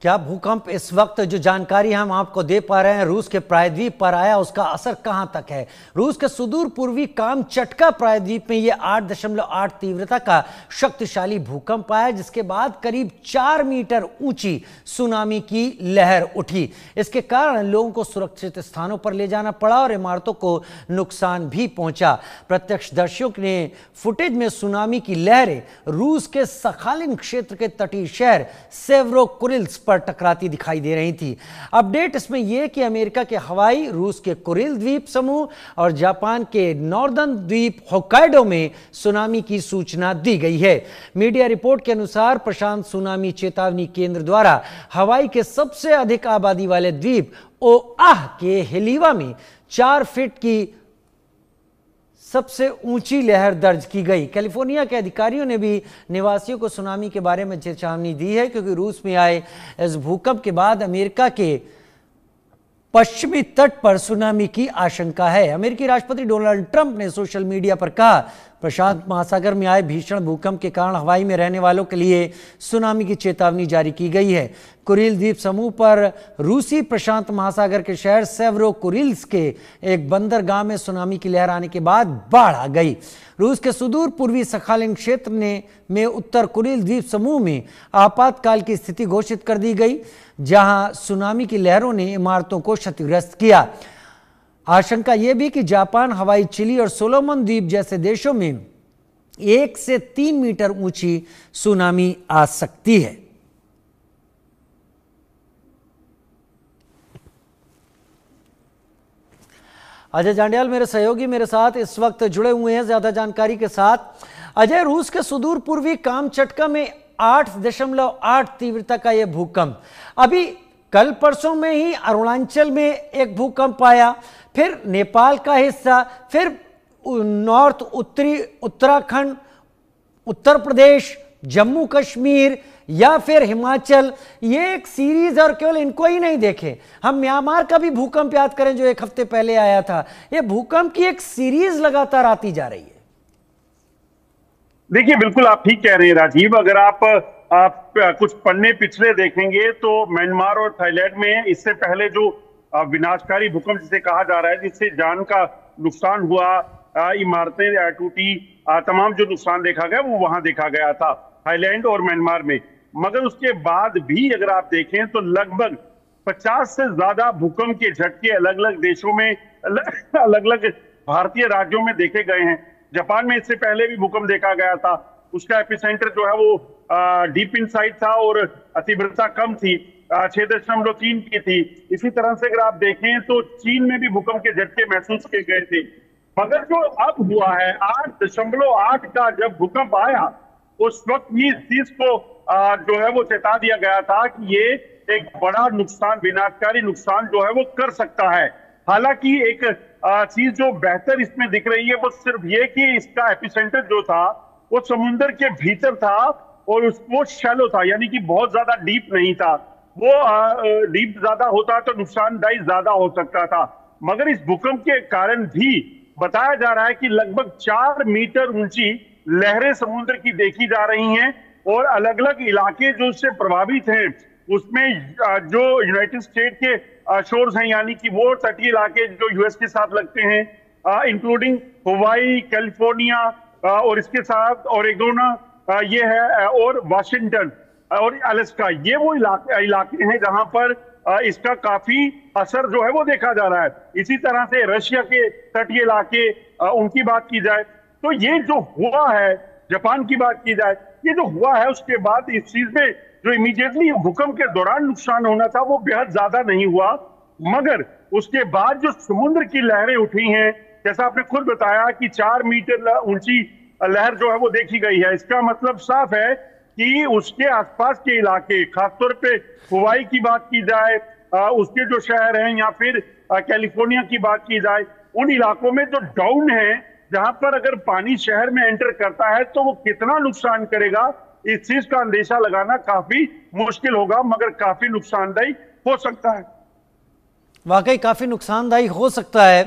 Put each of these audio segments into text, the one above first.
क्या भूकंप इस वक्त जो जानकारी हम आपको दे पा रहे हैं रूस के प्रायद्वीप पर आया, उसका असर कहां तक है? रूस के सुदूर पूर्वी कामचटका प्रायद्वीप में यह 8.8 तीव्रता का शक्तिशाली भूकंप आया, जिसके बाद करीब 4 मीटर ऊंची सुनामी की लहर उठी। इसके कारण लोगों को सुरक्षित स्थानों पर ले जाना पड़ा और इमारतों को नुकसान भी पहुंचा। प्रत्यक्षदर्शियों ने फुटेज में सुनामी की लहरें रूस के सखालिन क्षेत्र के तटीय शहर सेवरोकुरिल्स पर टकराती दिखाई दे रही थी। अपडेट इसमें यह कि अमेरिका के हवाई, रूस के कुरिल द्वीप समूह और जापान के नॉर्दर्न द्वीप होक्काइडो में सुनामी की सूचना दी गई है। मीडिया रिपोर्ट के अनुसार प्रशांत सुनामी चेतावनी केंद्र द्वारा हवाई के सबसे अधिक आबादी वाले द्वीप ओआह के हेलीवा में 4 फीट की सबसे ऊंची लहर दर्ज की गई। कैलिफोर्निया के अधिकारियों ने भी निवासियों को सुनामी के बारे में चेतावनी दी है, क्योंकि रूस में आए इस भूकंप के बाद अमेरिका के पश्चिमी तट पर सुनामी की आशंका है। अमेरिकी राष्ट्रपति डोनाल्ड ट्रंप ने सोशल मीडिया पर कहा, प्रशांत महासागर में आए भीषण भूकंप के कारण हवाई में रहने वालों के लिए सुनामी की चेतावनी जारी की गई है। कुरिल द्वीप समूह पर रूसी प्रशांत महासागर के शहर सेवरोकुरिल्स के एक बंदरगाह में सुनामी की लहर आने के बाद बाढ़ आ गई। रूस के सुदूर पूर्वी सखालिन क्षेत्र में उत्तर कुरिल द्वीप समूह में आपातकाल की स्थिति घोषित कर दी गई, जहां सुनामी की लहरों ने इमारतों को क्षतिग्रस्त किया। आशंका यह भी कि जापान, हवाई, चिली और सोलोमन द्वीप जैसे देशों में 1 से 3 मीटर ऊंची सुनामी आ सकती है। अजय जांडियाल मेरे सहयोगी मेरे साथ इस वक्त जुड़े हुए हैं ज्यादा जानकारी के साथ। अजय, रूस के सुदूर पूर्वी कामचटका में 8.8 तीव्रता का यह भूकंप, अभी कल परसों में ही अरुणाचल में एक भूकंप आया, फिर नेपाल का हिस्सा, फिर नॉर्थ उत्तरी उत्तराखंड, उत्तर प्रदेश, जम्मू कश्मीर या फिर हिमाचल, ये एक सीरीज। और केवल इनको ही नहीं देखे, हम म्यांमार का भी भूकंप याद करें जो 1 हफ्ते पहले आया था। ये भूकंप की एक सीरीज लगातार आती जा रही है। देखिए, बिल्कुल आप ठीक कह रहे हैं राजीव। अगर आप कुछ पन्ने पिछले देखेंगे तो म्यांमार और थाईलैंड में इससे पहले जो विनाशकारी भूकंप जिसे कहा जा रहा है, जिससे जान का नुकसान हुआ, इमारतें टूटी, तमाम जो नुकसान देखा गया वो वहां देखा गया था, थाईलैंड और म्यांमार में। मगर उसके बाद भी अगर आप देखें तो लगभग 50 से ज्यादा भूकंप के झटके अलग अलग देशों में, अलग अलग भारतीय राज्यों में देखे गए हैं। जापान में इससे पहले भी भूकंप देखा गया था, उसका एपिसेंटर जो है वो डीप इनसाइड था और तीव्रता कम थी, 6.3 की थी। इसी तरह से अगर आप देखें तो चीन में भी भूकंप के झटके महसूस किए गए थे। मगर जो अब हुआ है 8.8 का जब भूकंप आया, उस वक्त भी इस चीज को जो है वो चेता दिया गया था कि ये एक बड़ा नुकसान, विनाशकारी नुकसान जो है वो कर सकता है। हालांकि एक चीज जो बेहतर इसमें दिख रही है वो सिर्फ ये कि इसका एपिसेंटर जो था वो समुद्र के भीतर था और वो शैलो था, यानी कि बहुत ज्यादा डीप नहीं था। वो डीप ज्यादा होता तो नुकसानदायी ज्यादा हो सकता था। मगर इस भूकंप के कारण भी बताया जा रहा है कि लगभग 4 मीटर ऊंची लहरें समुद्र की देखी जा रही हैं और अलग अलग इलाके जो इससे प्रभावित हैं उसमें जो यूनाइटेड स्टेट के शोर्स हैं, यानी कि वो तटीय इलाके जो यूएस के साथ लगते हैं, इंक्लूडिंग हवाई, कैलिफोर्निया और इसके साथ ओरेगोन ये है, और वाशिंगटन और अलास्का, ये वो इलाके हैं जहां पर इसका काफी असर जो है वो देखा जा रहा है। इसी तरह से रशिया के तटीय इलाके, उनकी बात की जाए तो ये जो हुआ है, जापान की बात की जाए, ये जो हुआ है उसके बाद इस चीज में जो इमीडिएटली भूकंप के दौरान नुकसान होना था वो बेहद ज्यादा नहीं हुआ। मगर उसके बाद जो समुद्र की लहरें उठी हैं, जैसा आपने खुद बताया कि 4 मीटर ऊंची लहर जो है वो देखी गई है, इसका मतलब साफ है कि उसके आसपास के इलाके, खासतौर पे हवाई की बात की जाए, उसके जो शहर हैं, या फिर कैलिफोर्निया की बात की जाए, उन इलाकों में जो डाउन है, जहां पर अगर पानी शहर में एंटर करता है तो वो कितना नुकसान करेगा, इस चीज का अंदेशा लगाना काफी मुश्किल होगा, मगर काफी नुकसानदायी हो सकता है। वाकई काफी नुकसानदायी हो सकता है।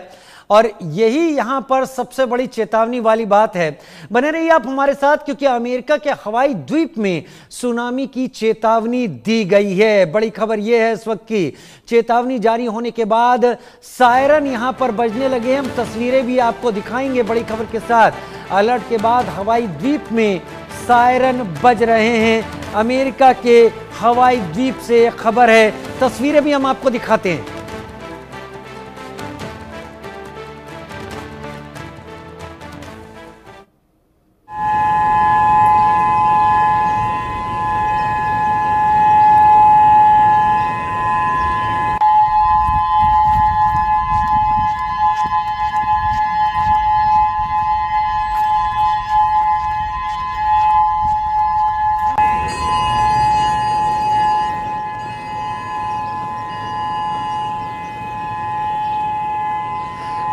और यही यहां पर सबसे बड़ी चेतावनी वाली बात है। बने रहिए आप हमारे साथ, क्योंकि अमेरिका के हवाई द्वीप में सुनामी की चेतावनी दी गई है। बड़ी खबर यह है इस वक्त की चेतावनी जारी होने के बाद सायरन यहां पर बजने लगे हैं। हम तस्वीरें भी आपको दिखाएंगे बड़ी खबर के साथ। अलर्ट के बाद हवाई द्वीप में सायरन बज रहे हैं। अमेरिका के हवाई द्वीप से खबर है, तस्वीरें भी हम आपको दिखाते हैं।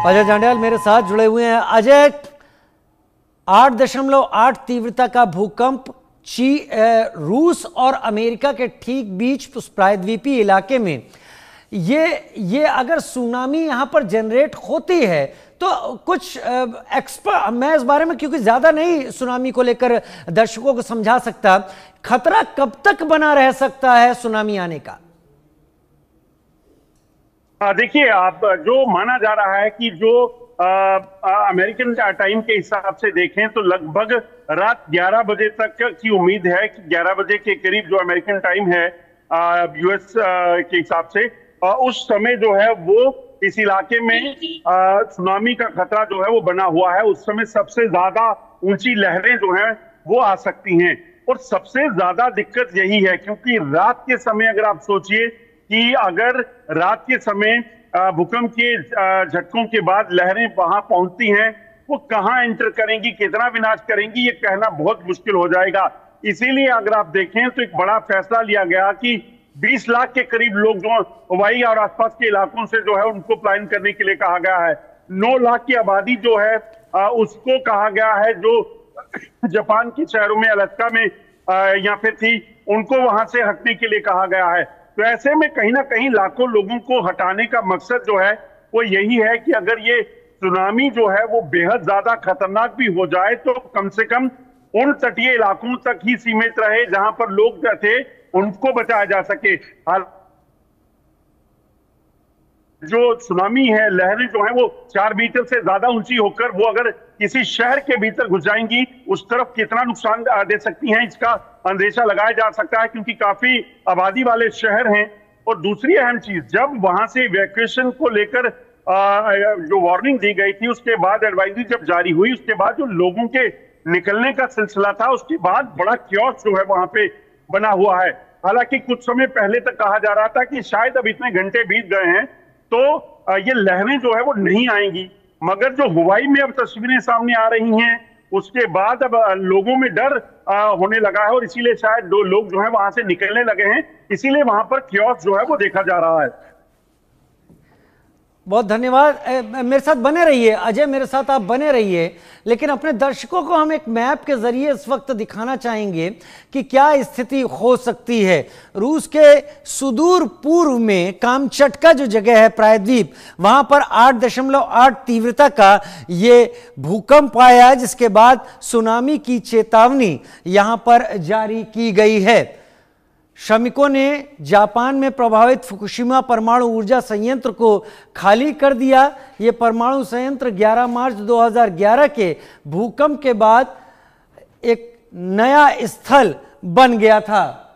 अजय जांड्याल मेरे साथ जुड़े हुए हैं। अजय, 8.8 तीव्रता का भूकंप रूस और अमेरिका के ठीक बीच उस प्रायद्वीपीय इलाके में, ये अगर सुनामी यहां पर जनरेट होती है तो कुछ एक्सपर्ट, मैं इस बारे में क्योंकि ज्यादा नहीं सुनामी को लेकर दर्शकों को समझा सकता, खतरा कब तक बना रह सकता है सुनामी आने का? देखिए, आप जो माना जा रहा है कि जो अमेरिकन टाइम के हिसाब से देखें तो लगभग रात 11 बजे तक की उम्मीद है कि 11 बजे के करीब जो अमेरिकन टाइम है यूएस के हिसाब से, उस समय जो है वो इस इलाके में सुनामी का खतरा जो है वो बना हुआ है। उस समय सबसे ज्यादा ऊंची लहरें जो हैं वो आ सकती हैं। और सबसे ज्यादा दिक्कत यही है क्योंकि रात के समय अगर आप सोचिए कि अगर रात के समय भूकंप के झटकों के बाद लहरें वहां पहुंचती हैं, वो कहां एंटर करेंगी, कितना विनाश करेंगी, ये कहना बहुत मुश्किल हो जाएगा। इसीलिए अगर आप देखें तो एक बड़ा फैसला लिया गया कि 20 लाख के करीब लोग जो हवाई और आसपास के इलाकों से जो है उनको प्लान करने के लिए कहा गया है। 9 लाख की आबादी जो है उसको कहा गया है, जो जापान के शहरों में, अलास्का में या फिर थी, उनको वहां से हटने के लिए कहा गया है। तो ऐसे में कहीं ना कहीं लाखों लोगों को हटाने का मकसद जो है वो यही है कि अगर ये सुनामी जो है वो बेहद ज्यादा खतरनाक भी हो जाए तो कम से कम उन तटीय इलाकों तक ही सीमित रहे जहां पर लोग थे, उनको बचाया जा सके। जो सुनामी है, लहरें जो है वो 4 मीटर से ज्यादा ऊंची होकर वो अगर किसी शहर के भीतर घुस जाएंगी, उस तरफ कितना नुकसान दे सकती हैं इसका अंदेशा लगाया जा सकता है, क्योंकि काफी आबादी वाले शहर हैं। और दूसरी अहम चीज, जब वहां से इवैक्यूएशन को लेकर जो वार्निंग दी गई थी, उसके बाद एडवाइजरी जब जारी हुई, उसके बाद जो लोगों के निकलने का सिलसिला था, उसके बाद बड़ा क्योस जो है वहां पे बना हुआ है। हालांकि कुछ समय पहले तक कहा जा रहा था कि शायद अब इतने घंटे बीत गए हैं तो ये लहरें जो है वो नहीं आएंगी, मगर जो हवाई में अब तस्वीरें सामने आ रही हैं उसके बाद अब लोगों में डर होने लगा है और इसीलिए शायद लोग जो है वहां से निकलने लगे हैं, इसीलिए वहां पर क्योस जो है वो देखा जा रहा है। बहुत धन्यवाद। मेरे साथ बने रहिए अजय, मेरे साथ आप बने रहिए, लेकिन अपने दर्शकों को हम एक मैप के जरिए इस वक्त दिखाना चाहेंगे कि क्या स्थिति हो सकती है। रूस के सुदूर पूर्व में कामचटका जो जगह है प्रायद्वीप, वहां पर 8.8 तीव्रता का ये भूकंप आया है, जिसके बाद सुनामी की चेतावनी यहां पर जारी की गई है। श्रमिकों ने जापान में प्रभावित फुकुशिमा परमाणु ऊर्जा संयंत्र को खाली कर दिया। यह परमाणु संयंत्र 11 मार्च 2011 के भूकंप के बाद एक नया स्थल बन गया था।